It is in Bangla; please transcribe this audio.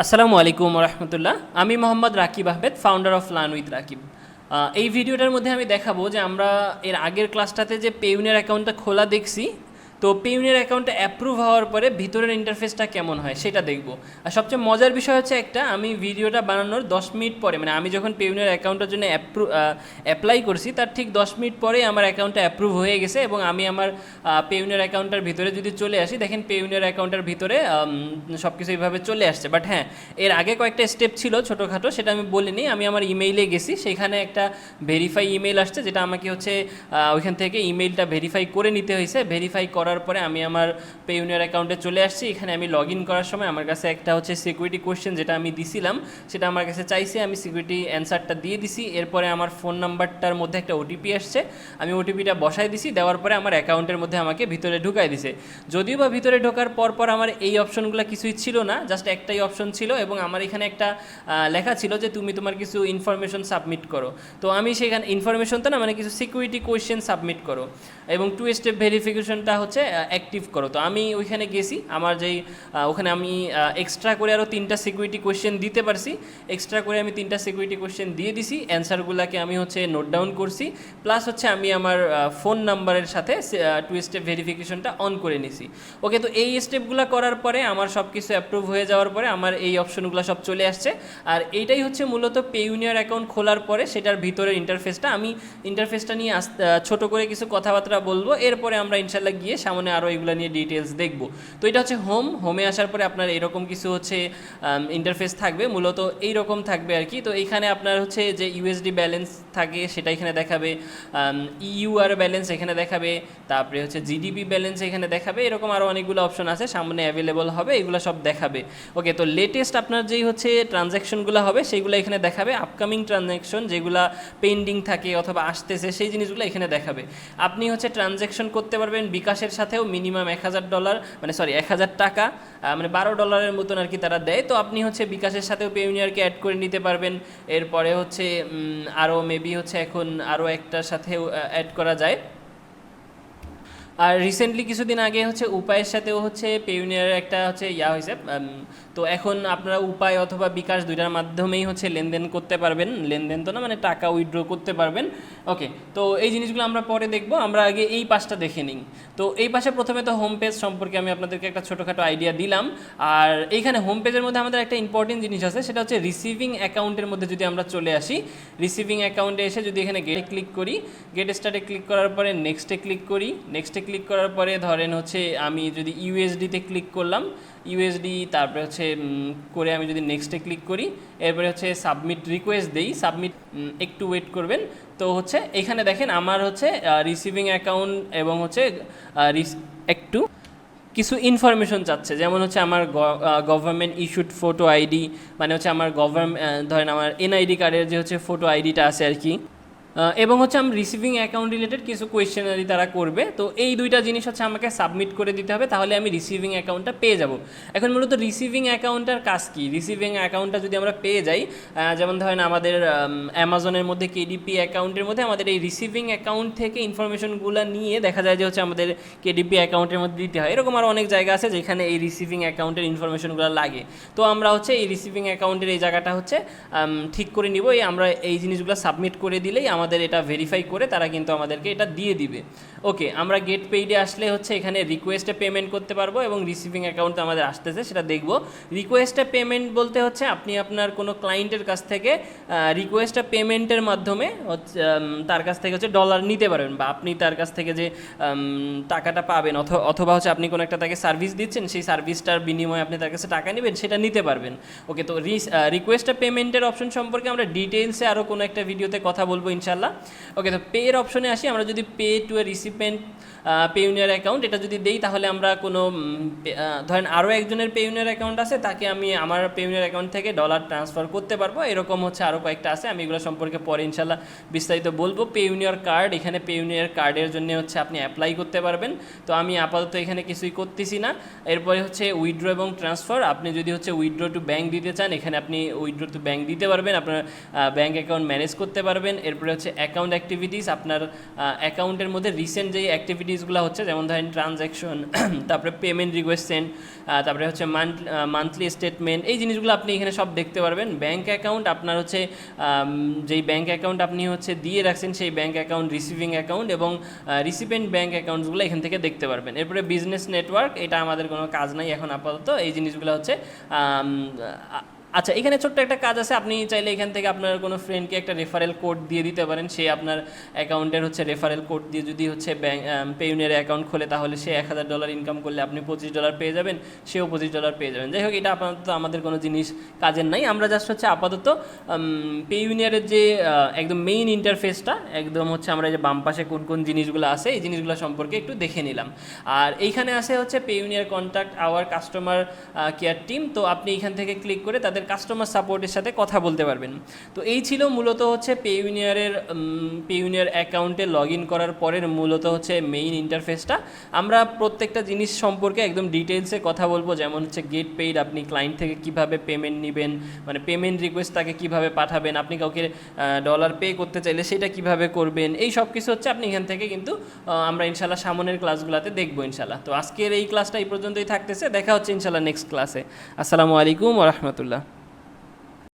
আসসালামু আলাইকুম রহমতুল্লাহ। আমি Mohammad Rakib Ahmed, founder of LearnWithRakib। এই ভিডিওটার মধ্যে আমি দেখাবো যে আমরা এর আগের ক্লাসটাতে যে পেইওনিয়ার অ্যাকাউন্টটা খোলা দেখছি, তো পেইওনিয়ার অ্যাকাউন্টটা অ্যাপ্রুভ হওয়ার পরে ভিতরের ইন্টারফেসটা কেমন হয় সেটা দেখব। আর সবচেয়ে মজার বিষয় হচ্ছে একটা, আমি ভিডিওটা বানানোর 10 মিনিট পরে, মানে আমি যখন পেইওনিয়ার অ্যাকাউন্টের জন্য অ্যাপ্লাই করছি তার ঠিক 10 মিনিট পরে আমার অ্যাকাউন্টটা অ্যাপ্রুভ হয়ে গেছে এবং আমি আমার পেইওনিয়ার অ্যাকাউন্টের ভিতরে যদি চলে আসি, দেখেন পেইওনিয়ার অ্যাকাউন্টের ভিতরে সব কিছু এইভাবে চলে আসছে। বাট হ্যাঁ, এর আগে কয়েকটা স্টেপ ছিল ছোটোখাটো, সেটা আমি বলিনি। আমি আমার ইমেইলে গেছি, সেখানে একটা ভেরিফাই ইমেইল আসছে, যেটা আমাকে হচ্ছে ওইখান থেকে ইমেইলটা ভেরিফাই করে নিতে হয়েছে। ভেরিফাই করার পরে আমি আমার পেইওনিয়ার অ্যাকাউন্টে চলে আসছি। এখানে আমি লগ ইন করার সময় আমার কাছে একটা হচ্ছে সিকিউরিটি কোয়েশ্চেন যেটা আমি দিছিলাম, সেটা আমার কাছে চাইছে, আমি সিকিউরিটি অ্যান্সারটা দিয়ে দিছি। এরপরে আমার ফোন নাম্বারটার মধ্যে একটা ওটিপি আসছে, আমি ওটিপিটা বসাই দিছি। দেওয়ার পরে আমার অ্যাকাউন্টের মধ্যে আমাকে ভিতরে ঢুকাই দিছে। যদিও বা ভিতরে ঢোকার পর আমার এই অপশনগুলো কিছুই ছিল না, জাস্ট একটাই অপশন ছিল এবং আমার এখানে একটা লেখা ছিল যে তুমি তোমার কিছু ইনফরমেশন সাবমিট করো। তো আমি সেখানে ইনফরমেশন তো না, মানে কিছু সিকিউরিটি কোয়েশ্চেন সাবমিট করো এবং 2 স্টেপ ভেরিফিকেশনটা হচ্ছে অ্যাক্টিভ করো। তো আমি ওইখানে গেছি, আমার যেই ওখানে আমি এক্সট্রা করে আরও 3টা সিকিউরিটি কোয়েশ্চেন দিতে পারছি। এক্সট্রা করে আমি 3টা সিকিউরিটি কোয়েশ্চেন দিয়ে দিছি, অ্যান্সারগুলোকে আমি হচ্ছে নোট ডাউন করছি, প্লাস হচ্ছে আমি আমার ফোন নাম্বারের সাথে 2 স্টেপ ভেরিফিকেশনটা অন করে নিছি। ওকে, তো এই স্টেপগুলো করার পরে আমার সব কিছু অ্যাপ্রুভ হয়ে যাওয়ার পরে আমার এই অপশনগুলো সব চলে আসছে। আর এইটাই হচ্ছে মূলত পেইওনিয়ার অ্যাকাউন্ট খোলার পরে সেটার ভিতরের ইন্টারফেসটা। আমি ইন্টারফেসটা নিয়ে ছোটো করে কিছু কথাবার্তা বলবো, এরপরে আমরা ইনশাল্লাহ গিয়ে সামনে আরও এগুলো নিয়ে ডিটেলস দেখব। তো এটা হচ্ছে হোমে আসার পরে আপনার এরকম কিছু হচ্ছে ইন্টারফেস থাকবে, মূলত এইরকম থাকবে আর কি। তো এইখানে আপনার হচ্ছে যে ইউএসডি ব্যালেন্স থাকে সেটা এখানে দেখাবে, ইউআর ব্যালেন্স এখানে দেখাবে, তারপরে হচ্ছে জিডিপি ব্যালেন্স এখানে দেখাবে, এরকম আরও অনেকগুলো অপশন আছে সামনে অ্যাভেলেবল হবে, এগুলো সব দেখাবে। ওকে, তো লেটেস্ট আপনার যেই হচ্ছে ট্রানজ্যাকশনগুলো হবে সেইগুলো এখানে দেখাবে, আপকামিং ট্রানজ্যাকশন যেগুলো পেন্ডিং থাকে অথবা আসতেছে সেই জিনিসগুলো এখানে দেখাবে। আপনি হচ্ছে ট্রানজ্যাকশন করতে পারবেন বিকাশের সাথেও মিনিমাম $1000, মানে সরি $1000, মানে $12 মতন আর কি তারা দেয়। তো আপনি হচ্ছে বিকাশের সাথেও পেইওনিয়ারকে অ্যাড করে নিতে পারবেন। এরপরে হচ্ছে আরও মেবি হচ্ছে এখন আরও একটার সাথেও অ্যাড করা যায়। আর রিসেন্টলি কিছুদিন আগে হচ্ছে উপায়ের সাথেও হচ্ছে পেইওনিয়ারের একটা হচ্ছে হয়েছে। তো এখন আপনারা উপায় অথবা বিকাশ দুইটার মাধ্যমেই হচ্ছে লেনদেন করতে পারবেন, লেনদেন তো না মানে টাকা উইথড্র করতে পারবেন। ওকে, তো এই জিনিসগুলো আমরা পরে দেখব, আমরা আগে এই পাশটা দেখে নিই। তো এই পাশে প্রথমে তো হোম পেজ সম্পর্কে আমি আপনাদেরকে একটা ছোটোখাটো আইডিয়া দিলাম। আর এইখানে হোম পেজের মধ্যে আমাদের একটা ইম্পর্টেন্ট জিনিস আছে, সেটা হচ্ছে রিসিভিং অ্যাকাউন্টের মধ্যে যদি আমরা চলে আসি, রিসিভিং অ্যাকাউন্টে এসে যদি এখানে গেটে ক্লিক করি, গেট স্টার্টে ক্লিক করার পরে নেক্সটে ক্লিক করি, নেক্সটে ক্লিক করার পরে ধরেন হচ্ছে আমি যদি ইউএসডিতে ক্লিক করলাম, ইউএসডি তারপরে হচ্ছে করে আমি যদি নেক্সটে ক্লিক করি, এরপরে হচ্ছে সাবমিট রিকোয়েস্ট দেই, সাবমিট, একটু ওয়েট করবেন। তো হচ্ছে এখানে দেখেন আমার হচ্ছে রিসিভিং অ্যাকাউন্ট এবং হচ্ছে একটু কিছু ইনফরমেশন চাচ্ছে, যেমন হচ্ছে আমার গভর্নমেন্ট ইস্যুড ফটো আইডি, মানে হচ্ছে আমার ধরেন আমার এনআইডি কার্ডের যে হচ্ছে ফটো আইডিটা আছে আর কি, এবং হচ্ছে আমি রিসিভিং অ্যাকাউন্ট রিলেটেড কিছু কোয়েশ্চেনারি তারা করবে। তো এই দুইটা জিনিস হচ্ছে আমাকে সাবমিট করে দিতে হবে, তাহলে আমি রিসিভিং অ্যাকাউন্টটা পেয়ে যাব। এখন মূলত রিসিভিং অ্যাকাউন্টটার কাজ কী? রিসিভিং অ্যাকাউন্টটা যদি আমরা পেয়ে যাই, যেমন ধরেন আমাদের অ্যামাজনের মধ্যে কেডিপি অ্যাকাউন্টের মধ্যে আমাদের এই রিসিভিং অ্যাকাউন্ট থেকে ইনফরমেশনগুলো নিয়ে দেখা যায় যে হচ্ছে আমাদের কেডিপি অ্যাকাউন্টের মধ্যে দিতে হয়। এরকম আরও অনেক জায়গা আছে যেখানে এই রিসিভিং অ্যাকাউন্টের ইনফরমেশনগুলো লাগে। তো আমরা হচ্ছে এই রিসিভিং অ্যাকাউন্টের এই জায়গাটা হচ্ছে ঠিক করে নিব, আমরা এই জিনিসগুলো সাবমিট করে দিলেই আমাদের এটা ভেরিফাই করে তারা কিন্তু আমাদেরকে এটা দিয়ে দিবে। ওকে, আমরা গেট পেইডে আসলে হচ্ছে এখানে রিকোয়েস্টে পেমেন্ট করতে পারবো এবং রিসিভিং অ্যাকাউন্ট আমাদের আসতেছে সেটা দেখব। রিকোয়েস্টে পেমেন্ট বলতে হচ্ছে আপনি আপনার কোনো ক্লায়েন্টের কাছ থেকে রিকোয়েস্টে পেমেন্টের মাধ্যমে হচ্ছে তার কাছ থেকে হচ্ছে ডলার নিতে পারবেন, বা আপনি তার কাছ থেকে যে টাকাটা পাবেন অথবা হচ্ছে আপনি কোনো একটা তাকে সার্ভিস দিচ্ছেন, সেই সার্ভিসটার বিনিময়ে আপনি তার কাছে টাকা নেবেন, সেটা নিতে পারবেন। ওকে, তো রিকোয়েস্টে পেমেন্টের অপশন সম্পর্কে আমরা ডিটেলসে আরও কোনো একটা ভিডিওতে কথা বলবো ইনশাল্লাহ। ওকে, তো পে এর অপশনে আসি। আমরা যদি pay to a recipient Payoneer account এটা যদি দেই, তাহলে আমরা কোনো ধরেন আরও একজনের পেইওনিয়ার অ্যাকাউন্ট আছে, তাকে আমি আমার পেইওনিয়ার অ্যাকাউন্ট থেকে ডলার ট্রান্সফার করতে পারবো। এরকম হচ্ছে আরও কয়েকটা আছে, আমি এগুলো সম্পর্কে পরে ইনশাল্লাহ বিস্তারিত বলবো। পেইওনিয়ার কার্ড, এখানে পেইওনিয়ার কার্ডের জন্য হচ্ছে আপনি অ্যাপ্লাই করতে পারবেন। তো আমি আপাতত এখানে কিছুই করতেছি না। এরপরে হচ্ছে উইথড্র এবং ট্রান্সফার, আপনি যদি হচ্ছে উইথড্র টু ব্যাঙ্ক দিতে চান, এখানে আপনি উইথড্র টু ব্যাঙ্ক দিতে পারবেন, আপনার ব্যাঙ্ক অ্যাকাউন্ট ম্যানেজ করতে পারবেন। এরপরে হচ্ছে অ্যাকাউন্ট অ্যাক্টিভিটিস, আপনার অ্যাকাউন্টের মধ্যে রিসেন্ট যেই অ্যাক্টিভিটিসগুলো হচ্ছে, যেমন ধরেন ট্রানজ্যাকশন, তারপরে পেমেন্ট রিকোয়েস্ট সেন্ড, তারপরে হচ্ছে মান্থলি স্টেটমেন্ট, এই জিনিসগুলো আপনি এখানে সব দেখতে পারবেন। ব্যাঙ্ক অ্যাকাউন্ট আপনার হচ্ছে যেই ব্যাঙ্ক অ্যাকাউন্ট আপনি হচ্ছে দিয়ে রাখছেন সেই ব্যাঙ্ক অ্যাকাউন্ট, রিসিভিং অ্যাকাউন্ট এবং রিসিপেন্ট ব্যাঙ্ক অ্যাকাউন্টসগুলো এখান থেকে দেখতে পারবেন। এরপরে বিজনেস নেটওয়ার্ক, এটা আমাদের কোনো কাজ নাই এখন আপাতত, এই জিনিসগুলো হচ্ছে আচ্ছা। এখানে ছোট্ট একটা কাজ আছে, আপনি চাইলে এখান থেকে আপনার কোনো ফ্রেন্ডকে একটা রেফারেল কোড দিয়ে দিতে পারেন, সে আপনার অ্যাকাউন্টের হচ্ছে রেফারেল কোড দিয়ে যদি হচ্ছে পেইওনিয়ার অ্যাকাউন্ট খোলে, তাহলে সে $1000 ইনকাম করলে আপনি $25 পেয়ে যাবেন, সেও $25 পেয়ে যাবেন। যাই হোক, এটা আপাতত আমাদের কোনো জিনিস কাজের নাই। আমরা জাস্ট হচ্ছে আপাতত পেইওনিয়ারের যে একদম মেইন ইন্টারফেসটা, একদম হচ্ছে আমরা যে বাম পাশে কোন কোন জিনিসগুলো আছে এই জিনিসগুলো সম্পর্কে একটু দেখে নিলাম। আর এইখানে আছে হচ্ছে Payoneer contact our customer care team, তো আপনি এখান থেকে ক্লিক করে তাদের কাস্টমার সাপোর্টের সাথে কথা বলতে পারবেন। তো এই ছিল মূলত হচ্ছে পেইওনিয়ার অ্যাকাউন্টে লগ ইন করার পরের মূলত হচ্ছে মেইন ইন্টারফেসটা। আমরা প্রত্যেকটা জিনিস সম্পর্কে একদম ডিটেলসে কথা বলবো, যেমন হচ্ছে গেট পেইড, আপনি ক্লায়েন্ট থেকে কিভাবে পেমেন্ট নেবেন, মানে পেমেন্ট রিকোয়েস্ট তাকে কীভাবে পাঠাবেন, আপনি কাউকে ডলার পে করতে চাইলে সেটা কিভাবে করবেন, এই সব কিছু হচ্ছে আপনি এখান থেকে কিন্তু আমরা ইনশাল্লাহ সামনের ক্লাসগুলোতে দেখবো ইনশাল্লাহ। তো আজকের এই ক্লাসটা এই পর্যন্তই থাকতেছে, দেখা হচ্ছে ইনশাল্লাহ নেক্সট ক্লাসে। আসসালামু আলাইকুম ওয়া রাহমাতুল্লাহ।